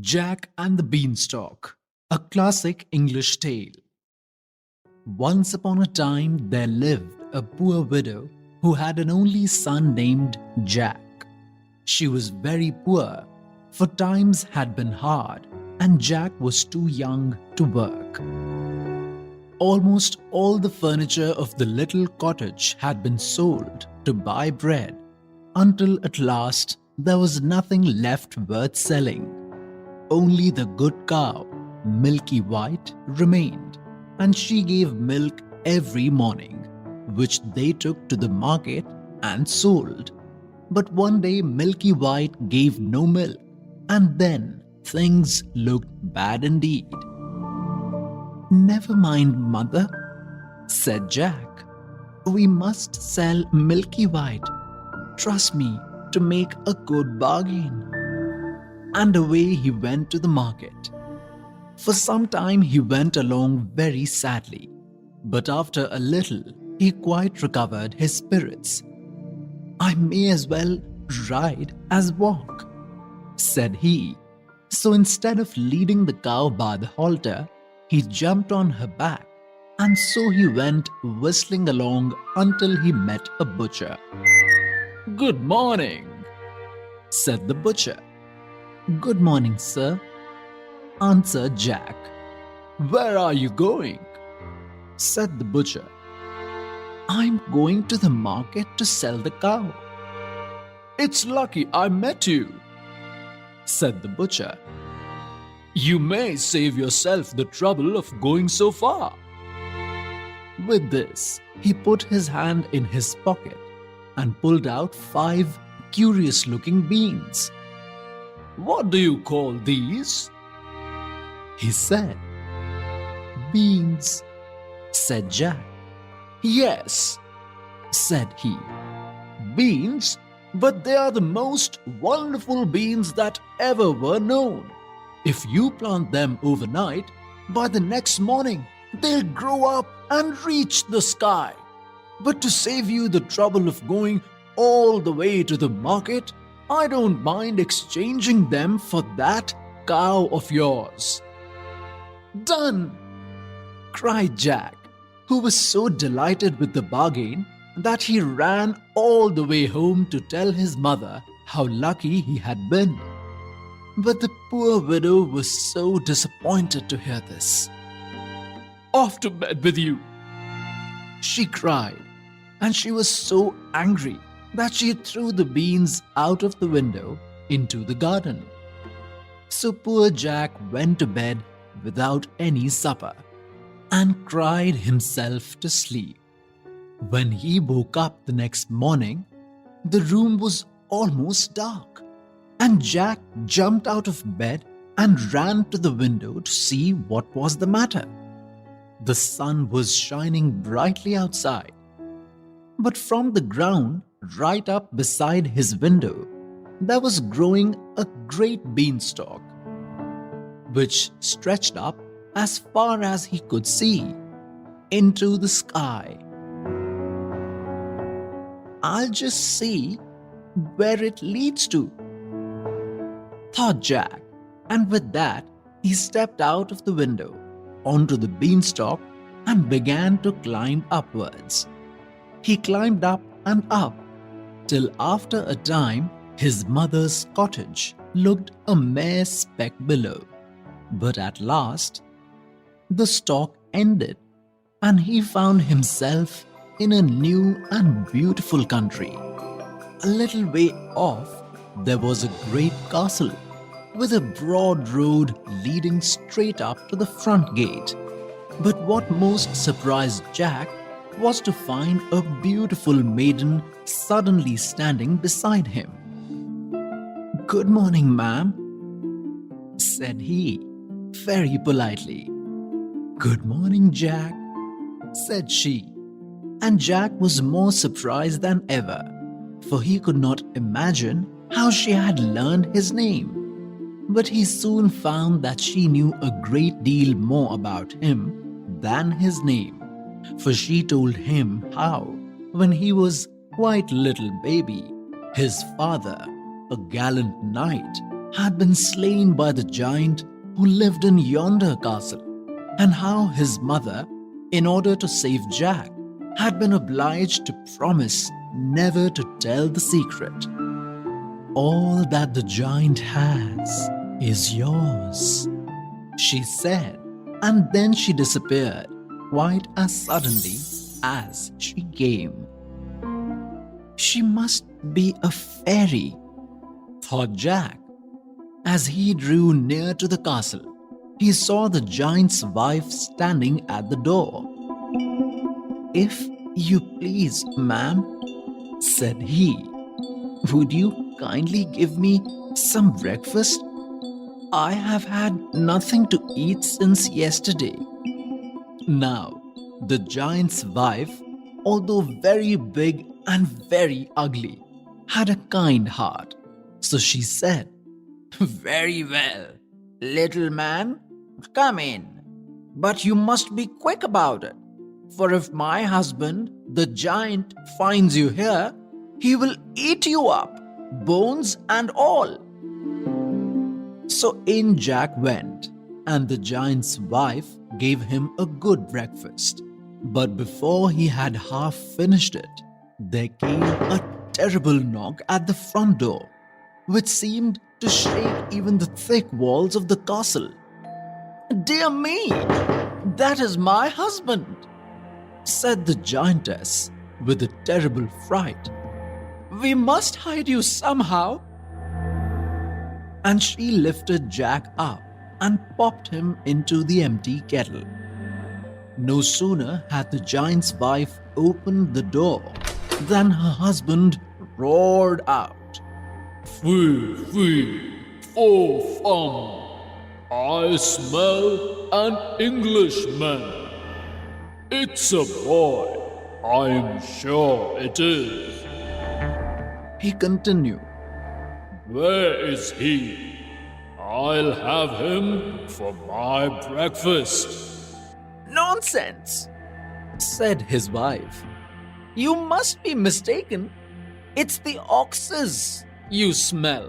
Jack and the Beanstalk, a classic English tale. Once upon a time, there lived a poor widow who had an only son named Jack. She was very poor, for times had been hard, and Jack was too young to work. Almost all the furniture of the little cottage had been sold to buy bread, until at last there was nothing left worth selling. Only the good cow, Milky White, remained, and she gave milk every morning, which they took to the market and sold. But one day Milky White gave no milk, and then things looked bad indeed. "Never mind, mother," said Jack. "We must sell Milky White. Trust me to make a good bargain." And away he went to the market. For some time he went along very sadly, but after a little he quite recovered his spirits. "I may as well ride as walk," said he. So instead of leading the cow by the halter, he jumped on her back, and so he went whistling along until he met a butcher. "Good morning," said the butcher. "Good morning, sir," answered Jack. "Where are you going?" said the butcher. "I'm going to the market to sell the cow." "It's lucky I met you," said the butcher. "You may save yourself the trouble of going so far." With this, he put his hand in his pocket and pulled out 5 curious-looking beans. "What do you call these?" he said. "Beans," said Jack. "Yes," said he. "Beans, but they are the most wonderful beans that ever were known. If you plant them overnight, by the next morning they'll grow up and reach the sky. But to save you the trouble of going all the way to the market, I don't mind exchanging them for that cow of yours." "Done!" cried Jack, who was so delighted with the bargain that he ran all the way home to tell his mother how lucky he had been. But the poor widow was so disappointed to hear this. "Off to bed with you!" she cried, and she was so angry that she threw the beans out of the window into the garden. So poor Jack went to bed without any supper and cried himself to sleep. When he woke up the next morning, the room was almost dark, and Jack jumped out of bed and ran to the window to see what was the matter. The sun was shining brightly outside, but from the ground right up beside his window, there was growing a great beanstalk, which stretched up as far as he could see into the sky. "I'll just see where it leads to," thought Jack, and with that he stepped out of the window onto the beanstalk and began to climb upwards. He climbed up and up till after a time his mother's cottage looked a mere speck below. But at last the stalk ended, and he found himself in a new and beautiful country. A little way off there was a great castle with a broad road leading straight up to the front gate. But what most surprised Jack was to find a beautiful maiden suddenly standing beside him. "Good morning, ma'am," said he, very politely. "Good morning, Jack," said she, and Jack was more surprised than ever, for he could not imagine how she had learned his name. But he soon found that she knew a great deal more about him than his name, for she told him how, when he was quite little baby, his father, a gallant knight, had been slain by the giant who lived in yonder castle, and how his mother, in order to save Jack, had been obliged to promise never to tell the secret. All that the giant has is yours, she said, and then she disappeared quite as suddenly as she came. She must be a fairy, thought Jack. As he drew near to the castle, he saw the giant's wife standing at the door. "If you please, ma'am," said he, "would you kindly give me some breakfast? I have had nothing to eat since yesterday." Now, the giant's wife, although very big and very ugly, had a kind heart. So she said, "Very well, little man, come in. But you must be quick about it, for if my husband, the giant, finds you here, he will eat you up, bones and all." So in Jack went, and the giant's wife gave him a good breakfast. But before he had half finished it, there came a terrible knock at the front door, which seemed to shake even the thick walls of the castle. "Dear me, that is my husband," said the giantess with a terrible fright. "We must hide you somehow." And she lifted Jack up and popped him into the empty kettle. No sooner had the giant's wife opened the door than her husband roared out, "Fee, fee, fo, fum. I smell an Englishman. It's a boy, I'm sure it is." He continued, "Where is he? I'll have him for my breakfast." "Nonsense," said his wife. "You must be mistaken. It's the oxes you smell."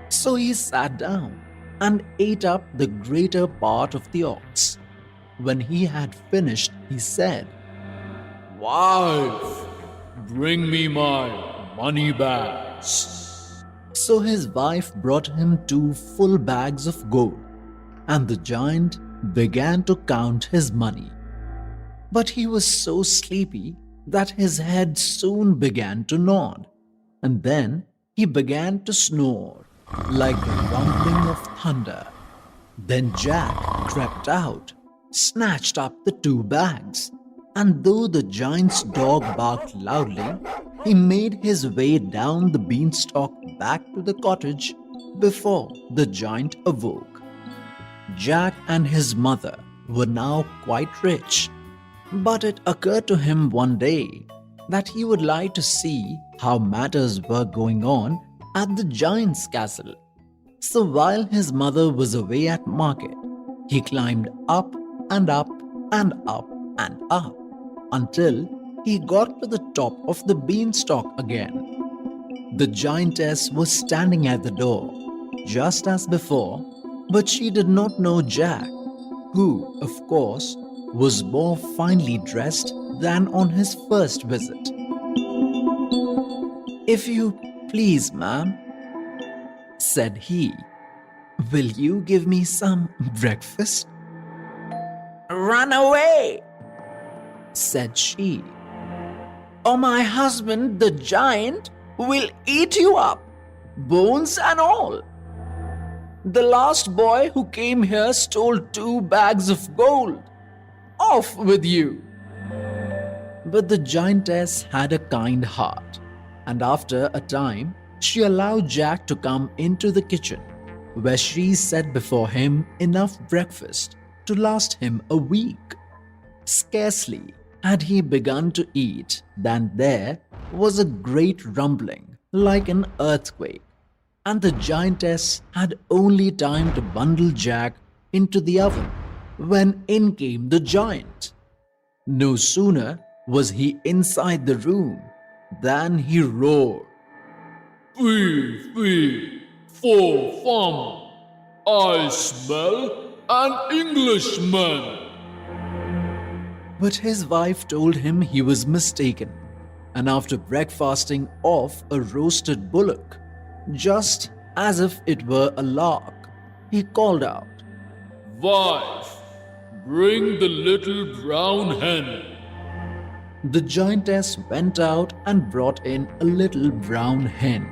So he sat down and ate up the greater part of the ox. When he had finished, he said, "Wife, bring me my money bags." So his wife brought him 2 full bags of gold, and the giant began to count his money. But he was so sleepy that his head soon began to nod, and then he began to snore like the rumbling of thunder. Then Jack crept out, snatched up the 2 bags, and though the giant's dog barked loudly, he made his way down the beanstalk back to the cottage before the giant awoke. Jack and his mother were now quite rich, but it occurred to him one day that he would like to see how matters were going on at the giant's castle. So while his mother was away at market, he climbed up and up and up and up until he got to the top of the beanstalk again. The giantess was standing at the door, just as before, but she did not know Jack, who, of course, was more finely dressed than on his first visit. "If you please, ma'am," said he, "will you give me some breakfast?" "Run away," said she, "or my husband, the giant, will eat you up, bones and all. The last boy who came here stole 2 bags of gold. Off with you." But the giantess had a kind heart, and after a time, she allowed Jack to come into the kitchen, where she set before him enough breakfast to last him a week. Scarcely had he begun to eat than there was a great rumbling like an earthquake, and the giantess had only time to bundle Jack into the oven when in came the giant. No sooner was he inside the room than he roared, "Fee, fee, For fun, I smell an Englishman. But his wife told him he was mistaken, and after breakfasting off a roasted bullock, just as if it were a lark, he called out, Wife, bring the little brown hen. The giantess went out and brought in a little brown hen,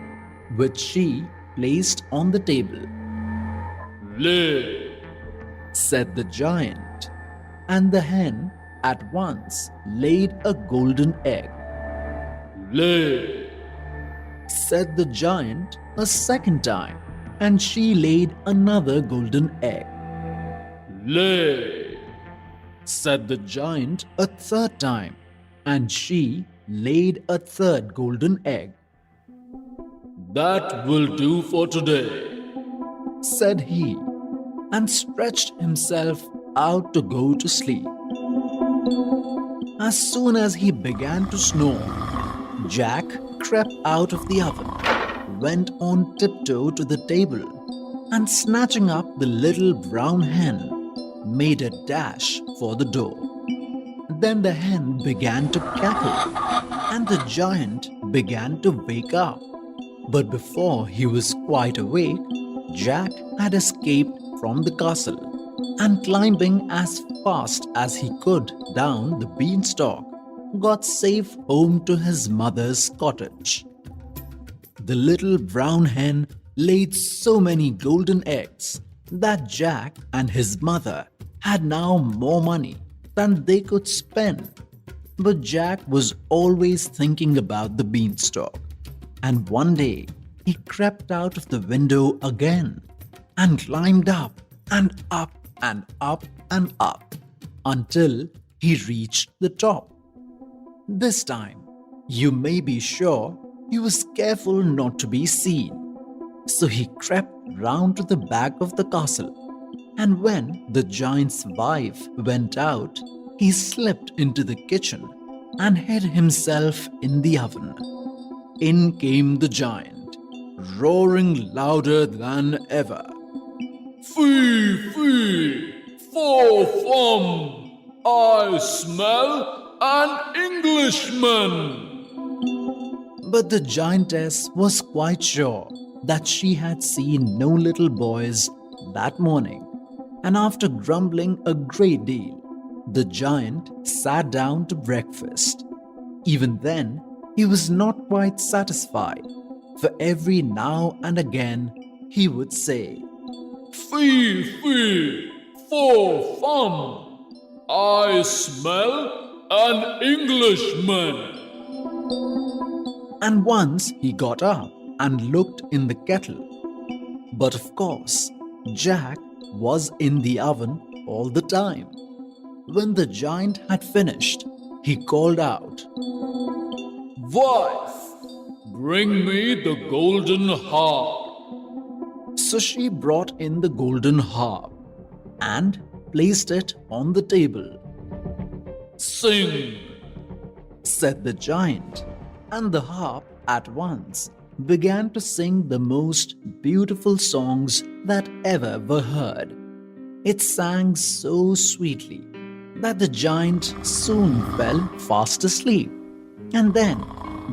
which she placed on the table. Lay, Said the giant, and the hen at once laid a golden egg. lay, Said the giant a second time, and she laid another golden egg. lay, Said the giant a third time, and she laid a third golden egg. that will do for today. Said he, and stretched himself out to go to sleep. As soon as he began to snore, Jack crept out of the oven, went on tiptoe to the table, and snatching up the little brown hen, made a dash for the door. Then the hen began to cackle, and the giant began to wake up. But before he was quite awake, Jack had escaped from the castle, and climbing as fast as he could down the beanstalk, got safe home to his mother's cottage. The little brown hen laid so many golden eggs that Jack and his mother had now more money than they could spend. But Jack was always thinking about the beanstalk, and one day he crept out of the window again and climbed up and up and up and up until he reached the top. This time, you may be sure he was careful not to be seen. So he crept round to the back of the castle, and when the giant's wife went out, he slipped into the kitchen and hid himself in the oven. In came the giant, roaring louder than ever. Fee, fee, for fun, I smell an Englishman. But the giantess was quite sure that she had seen no little boys that morning, and after grumbling a great deal, the giant sat down to breakfast. Even then, he was not quite satisfied, for every now and again he would say, Fee, fee, for fun, I smell an Englishman. And once he got up and looked in the kettle. But of course, Jack was in the oven all the time. When the giant had finished, he called out, Wife, bring me the golden harp. So she brought in the golden harp and placed it on the table. Sing, Said the giant, and the harp at once began to sing the most beautiful songs that ever were heard. It sang so sweetly that the giant soon fell fast asleep. And then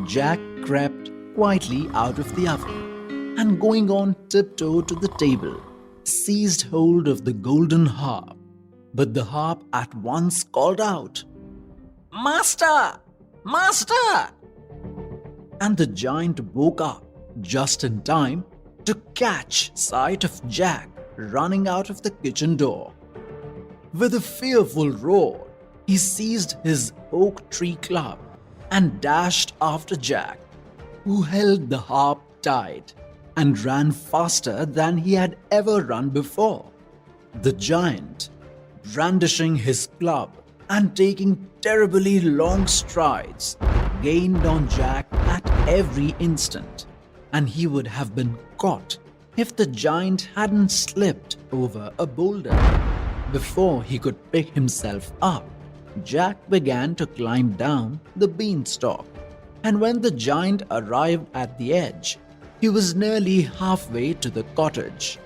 Jack crept quietly out of the oven and, going on tiptoe to the table, seized hold of the golden harp. But the harp at once called out, Master! Master! And the giant woke up just in time to catch sight of Jack running out of the kitchen door. With a fearful roar, he seized his oak tree club and dashed after Jack, who held the harp tight and ran faster than he had ever run before. The giant, brandishing his club and taking terribly long strides, gained on Jack at every instant, and he would have been caught if the giant hadn't slipped over a boulder. Before he could pick himself up, Jack began to climb down the beanstalk, and when the giant arrived at the edge, He was nearly halfway to the cottage.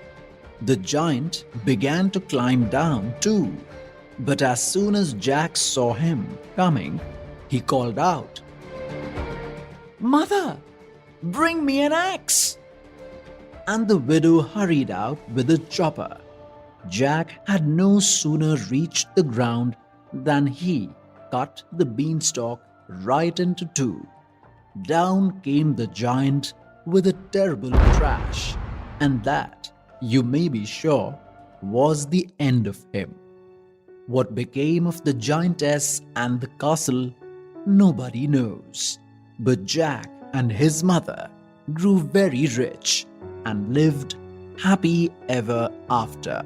The giant began to climb down too, but as soon as Jack saw him coming, he called out, "Mother, bring me an axe!" And the widow hurried out with a chopper. Jack had no sooner reached the ground than he cut the beanstalk right into two. Down came the giant with a terrible crash, and that, you may be sure, was the end of him. What became of the giantess and the castle, nobody knows. But Jack and his mother grew very rich and lived happy ever after.